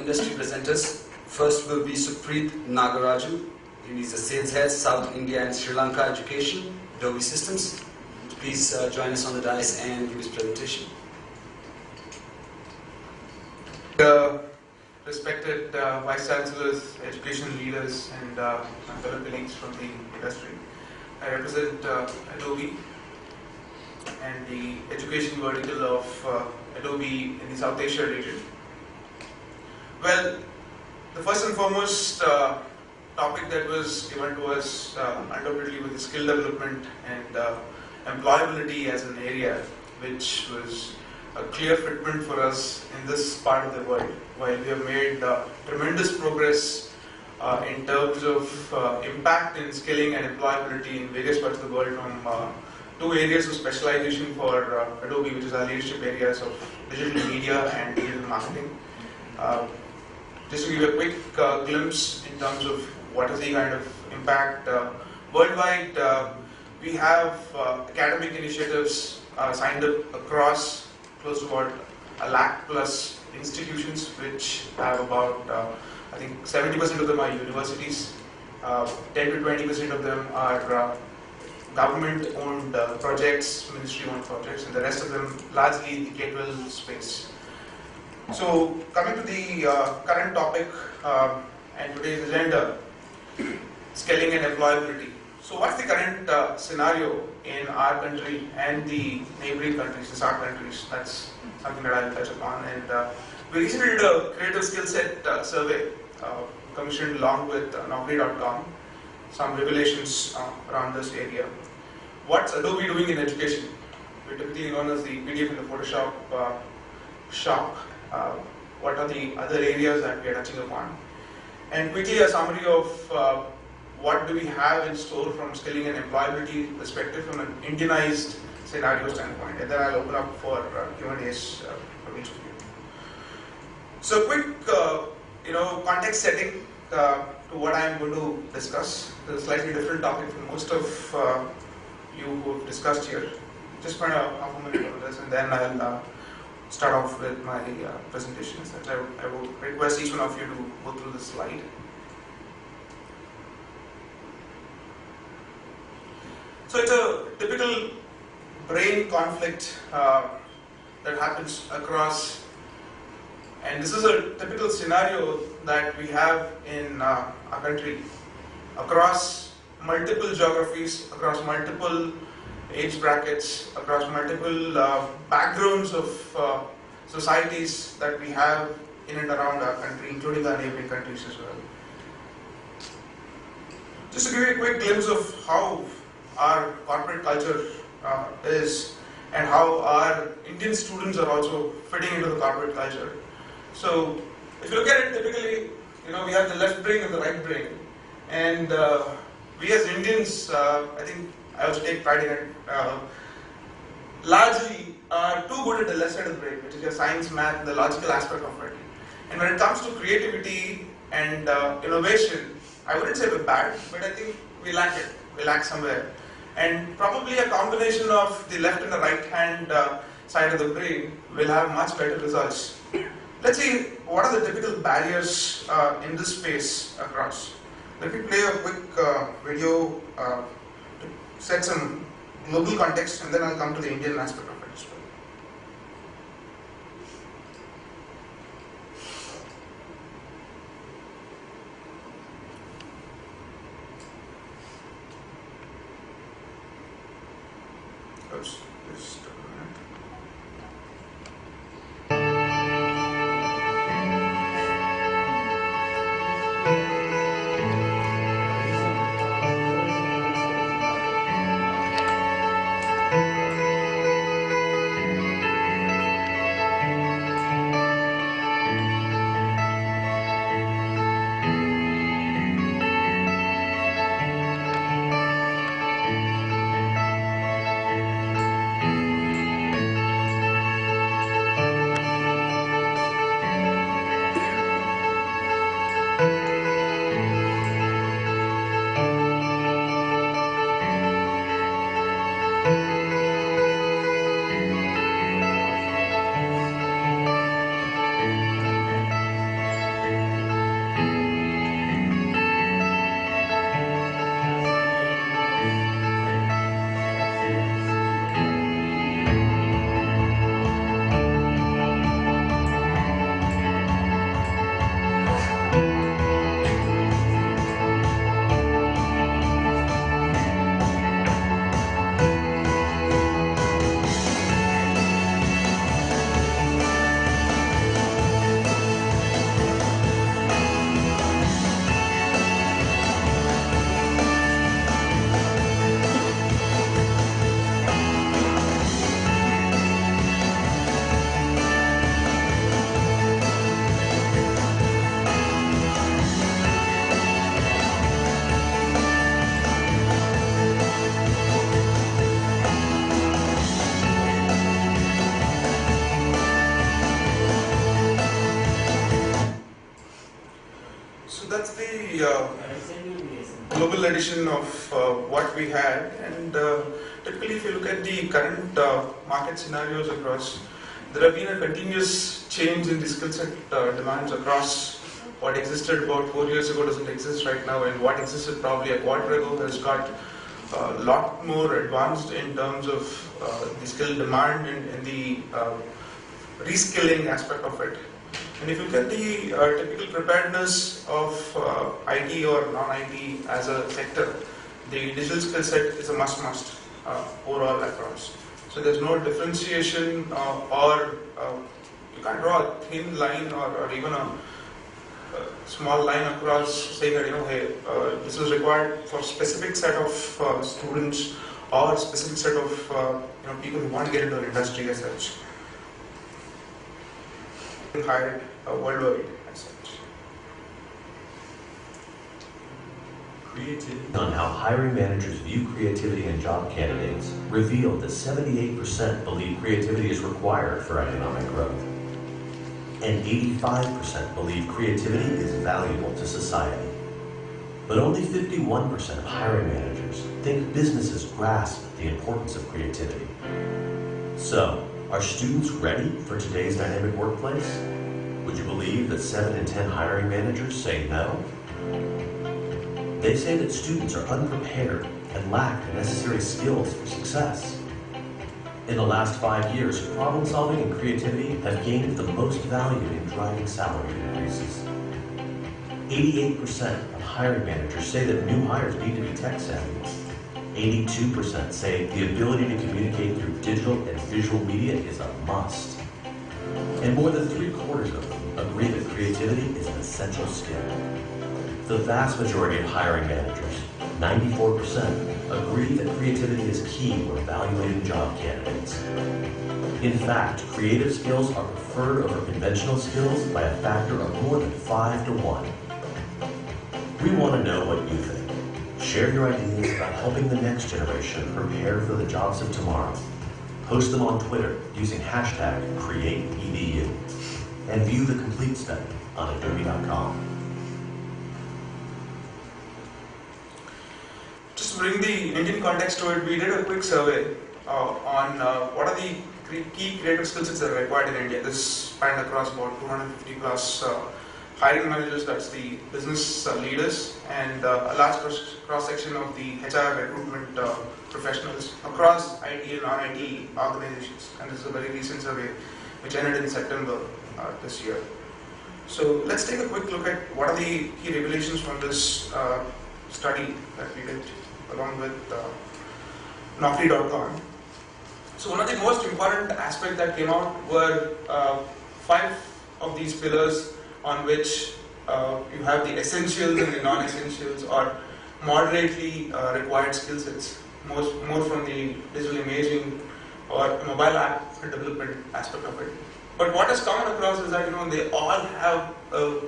industry presenters. First will be Supreeth Nagaraju. He is the Sales Head, South India and Sri Lanka Education, Adobe Systems. Please join us on the dais and give his presentation. Respected Vice Chancellors, education leaders, and my fellow colleagues from the industry. I represent Adobe and the education vertical of Adobe in the South Asia region. Well, the first and foremost topic that was given to us undoubtedly was the skill development and employability as an area, which was a clear fitment for us in this part of the world. While we have made tremendous progress in terms of impact in skilling and employability in various parts of the world, from two areas of specialization for Adobe, which is our leadership areas of digital media and digital marketing. Just to give you a quick glimpse in terms of what is the kind of impact worldwide, we have academic initiatives signed up across close to about 1 lakh plus institutions, which have about, I think 70% of them are universities, 10 to 20% of them are government-owned projects, ministry-owned projects, and the rest of them largely the K-12 space. So, coming to the current topic and today's agenda, skilling and employability. So, what's the current scenario in our country and the neighboring countries, the SAARC countries? That's something that I'll touch upon. And we recently did a creative skill set survey commissioned along with Nagaraju.com, some revelations around this area. What's Adobe doing in education? We're typically known as the PDF and the Photoshop shop. What are the other areas that we are touching upon? And quickly a summary of what do we have in store from skilling and employability perspective from an Indianized scenario standpoint, and then I'll open up for Q&As from each of you. So quick context setting to what I am going to discuss. It's a slightly different topic from most of you who have discussed here. Just spend a half a minute on this, and then I'll start off with my presentation. I will request each one of you to go through the slide. So it's a typical brain conflict that happens across, and this is a typical scenario that we have in our country across multiple geographies, across multiple age brackets, across multiple backgrounds of societies that we have in and around our country, including our neighboring countries as well. Just to give you a quick glimpse of how our corporate culture is and how our Indian students are also fitting into the corporate culture. So, if you look at it, typically, we have the left brain and the right brain, and we as Indians, I think I also take pride in it, largely are too good at the left side of the brain, which is your science, math, and the logical aspect of it. And when it comes to creativity and innovation, I wouldn't say we're bad, but I think we lack it. We lack somewhere. And probably a combination of the left and the right hand side of the brain will have much better results. Let's see what are the typical barriers in this space across. Let me play a quick video to set some global context, and then I'll come to the Indian aspect of it as well. Oops, just a minute. So that's the global edition of what we had, and typically if you look at the current market scenarios across, there have been a continuous change in the skill set demands across. What existed about 4 years ago doesn't exist right now, and what existed probably a quarter ago has got a lot more advanced in terms of the skill demand and the reskilling aspect of it. And if you look at the typical preparedness of IT or non-IT as a sector, the digital skill set is a must overall across. So there's no differentiation or you can't draw a thin line or even a small line across saying that, hey, this is required for specific set of students or specific set of people who want to get into an industry as such. Hired worldwide as such. Creativity. On how hiring managers view creativity in job candidates revealed that 78% believe creativity is required for economic growth, and 85% believe creativity is valuable to society. But only 51% of hiring managers think businesses grasp the importance of creativity. So, are students ready for today's dynamic workplace? Would you believe that 7 in 10 hiring managers say no? They say that students are unprepared and lack the necessary skills for success. In the last 5 years, problem solving and creativity have gained the most value in driving salary increases. 88% of hiring managers say that new hires need to be tech savvy. 82% say the ability to communicate through digital and visual media is a must. And more than 3/4 of them agree that creativity is an essential skill. The vast majority of hiring managers, 94%, agree that creativity is key when evaluating job candidates. In fact, creative skills are preferred over conventional skills by a factor of more than 5 to 1. We want to know what you think. Share your ideas about helping the next generation prepare for the jobs of tomorrow. Post them on Twitter using hashtag #CreateEDU. And view the complete study on adobe.com. Just to bring the Indian context to it, we did a quick survey on what are the key creative skill sets that are required in India. This spanned across about 250 plus hiring managers, that's the business leaders, and a large cross-section of the HR recruitment professionals across IT and non-IT organizations. And this is a very recent survey which ended in September this year. So let's take a quick look at what are the key revelations from this study that we did along with Naukri.com. So one of the most important aspects that came out were 5 of these pillars on which you have the essentials and the non-essentials or moderately required skill sets, more from the digital imaging or mobile app development aspect of it. But what is common across is that they all have a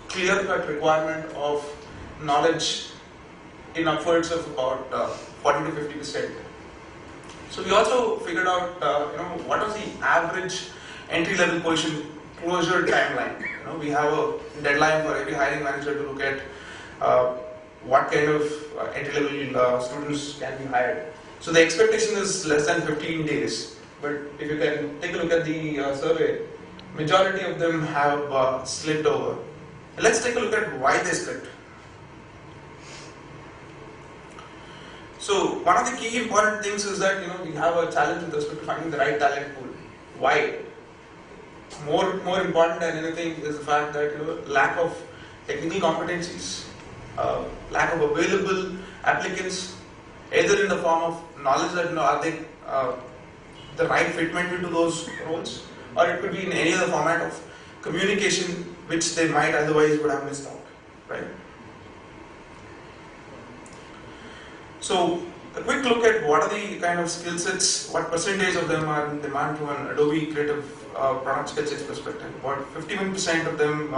clear-cut requirement of knowledge in upwards of about 40 to 50%. So we also figured out what was the average entry-level position closure timeline. We have a deadline for every hiring manager to look at what kind of entry-level students can be hired. So the expectation is less than 15 days. But if you can take a look at the survey, majority of them have slipped over. Let's take a look at why they slipped. So one of the key important things is that we have a challenge with respect to finding the right talent pool. Why? More important than anything is the fact that lack of technical competencies, lack of available applicants, either in the form of knowledge that are they the right fitment into those roles, or it could be in any other format of communication which they might otherwise would have missed out, right? So a quick look at what are the kind of skill sets, what percentage of them are in demand from an Adobe Creative product skill sets perspective. About 51% of them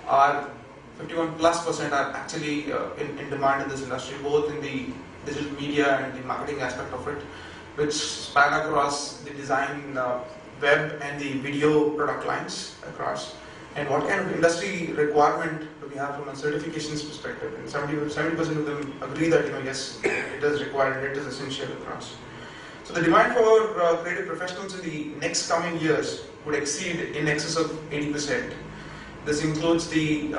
51+% are actually in demand in this industry, both in the digital media and the marketing aspect of it, which span across the design, web and the video product lines across. And what kind of industry requirement do we have from a certifications perspective, and 70% of them agree that yes, it is required, it is essential across. So the demand for creative professionals in the next coming years would exceed in excess of 80%. This includes the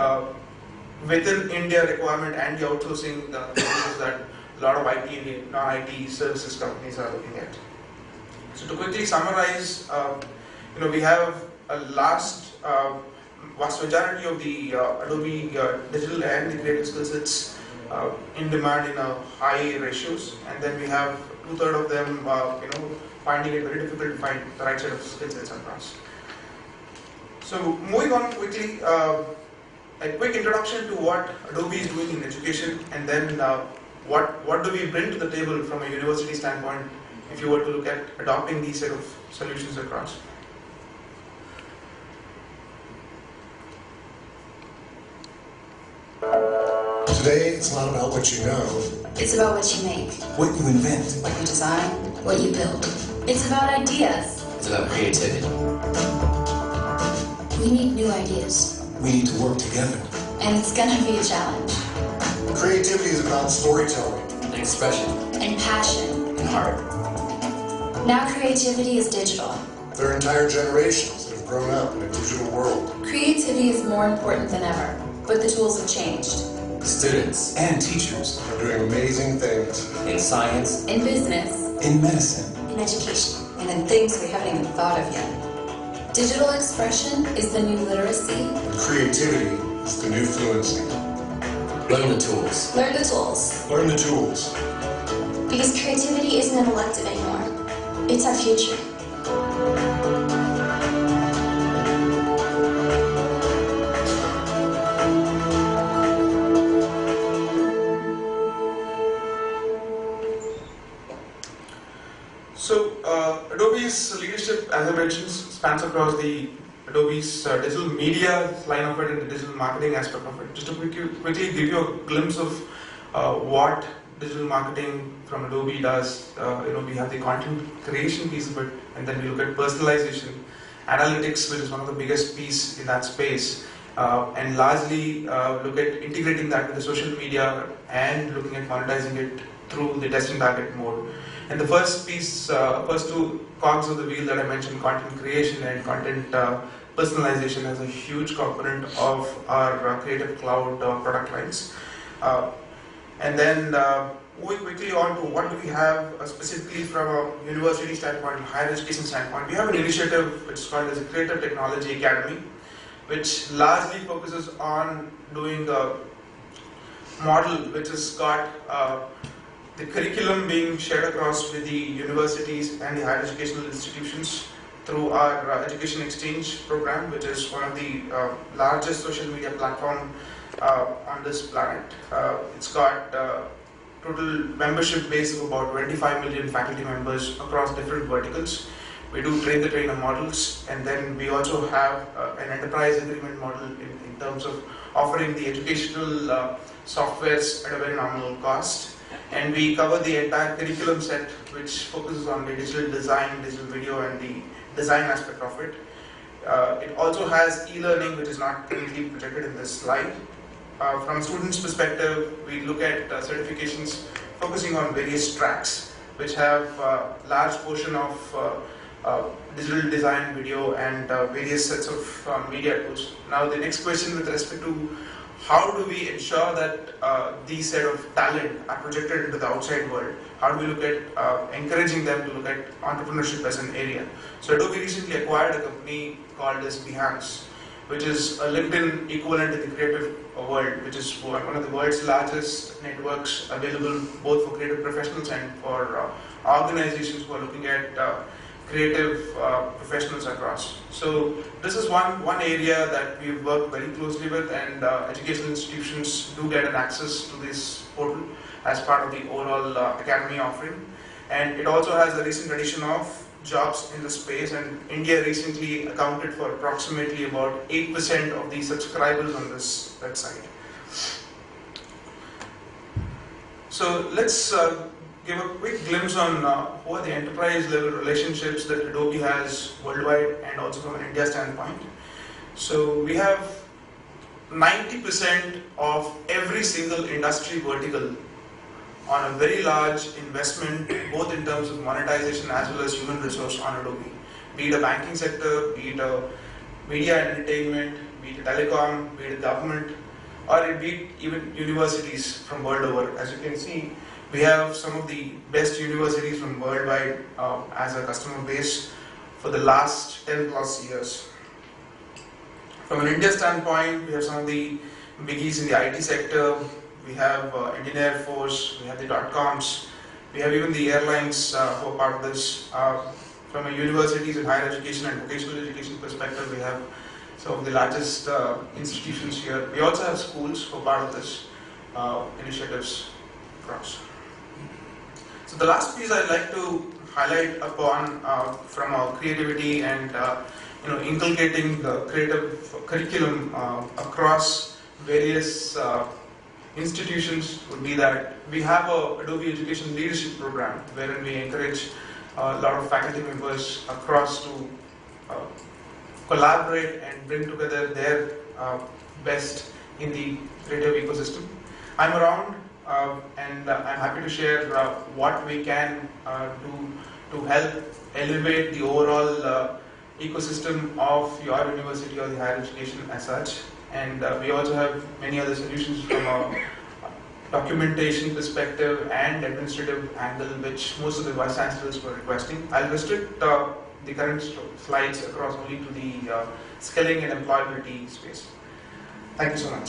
within India requirement and the outsourcing services that a lot of IT and non-IT services companies are looking at. So to quickly summarize, we have a vast majority of the Adobe digital and the creative skill sets in demand in high ratios, and then we have 2/3 of them, finding it very difficult to find the right set of skill sets across. So moving on quickly, a quick introduction to what Adobe is doing in education, and then what do we bring to the table from a university standpoint if you were to look at adopting these set of solutions across. Today, it's not about what you know. It's about what you make, What you invent. what you design, what you build. It's about ideas. It's about creativity. We need new ideas, We need to work together. and it's gonna be a challenge. Creativity is about storytelling. And expression. And passion. And heart. Now creativity is digital. There are entire generations that have grown up in a digital world. Creativity is more important than ever, but the tools have changed. Students. And teachers are doing amazing things. In science. In business, In medicine. in education, and in things we haven't even thought of yet. Digital expression is the new literacy. And creativity is the new fluency. Learn the tools. Learn the tools, Learn the tools. because creativity isn't an elective anymore. It's our future. So Adobe's leadership, as I mentioned, spans across the Adobe's digital media line of it and the digital marketing aspect of it. Just to quickly give you a glimpse of what digital marketing from Adobe does. We have the content creation piece of it, and then we look at personalization, analytics, which is one of the biggest piece in that space, and largely look at integrating that with the social media and looking at monetizing it through the test and target mode. And the first piece, first two cogs of the wheel that I mentioned, content creation and content personalization, as a huge component of our Creative Cloud product lines. And then moving quickly on to what do we have specifically from a university standpoint, higher education standpoint. We have an initiative which is called as a Creative Technology Academy, which largely focuses on doing a model which has got the curriculum being shared across with the universities and the higher educational institutions through our Education Exchange program, which is one of the largest social media platform on this planet. It's got total membership base of about 25 million faculty members across different verticals. We do train the trainer models, and then we also have an enterprise agreement model in terms of offering the educational softwares at a very nominal cost. And we cover the entire curriculum set, which focuses on the digital design, digital video, and the design aspect of it. It also has e-learning, which is not currently projected in this slide. From a student's perspective, we look at certifications focusing on various tracks, which have a large portion of digital design, video, and various sets of media tools. Now, the next question with respect to how do we ensure that these set of talent are projected into the outside world? How do we look at encouraging them to look at entrepreneurship as an area? So Adobe recently acquired a company called as Behance, which is a LinkedIn equivalent in the creative world, which is one of the world's largest networks available both for creative professionals and for organizations who are looking at creative professionals across. So this is one area that we've worked very closely with, and educational institutions do get an access to this portal as part of the overall academy offering. And it also has a recent addition of jobs in the space, and India recently accounted for approximately about 8% of the subscribers on this website. So let's give a quick glimpse on who are the enterprise level relationships that Adobe has worldwide and also from an India standpoint. So we have 90% of every single industry vertical on a very large investment, both in terms of monetization as well as human resource on Adobe. Be it a banking sector, be it a media and entertainment, be it a telecom, be it a government, or be it even universities from world over. As you can see, we have some of the best universities from worldwide as a customer base for the last 10 plus years. From an India standpoint, we have some of the biggies in the IT sector. We have Indian Air Force, we have the .coms, we have even the airlines who are part of this. From a universities and higher education and vocational education perspective, we have some of the largest institutions here. We also have schools who are part of this initiatives across. So the last piece I'd like to highlight upon from our creativity and inculcating the creative curriculum across various institutions would be that we have a Adobe Education Leadership Program wherein we encourage a lot of faculty members across to collaborate and bring together their best in the creative ecosystem. I'm around and I'm happy to share what we can do to help elevate the overall ecosystem of your university or the higher education as such. And we also have many other solutions from a documentation perspective and administrative angle, which most of the vice chancellors were requesting. I'll restrict the current slides across only to the skilling and employability space. Thank you so much.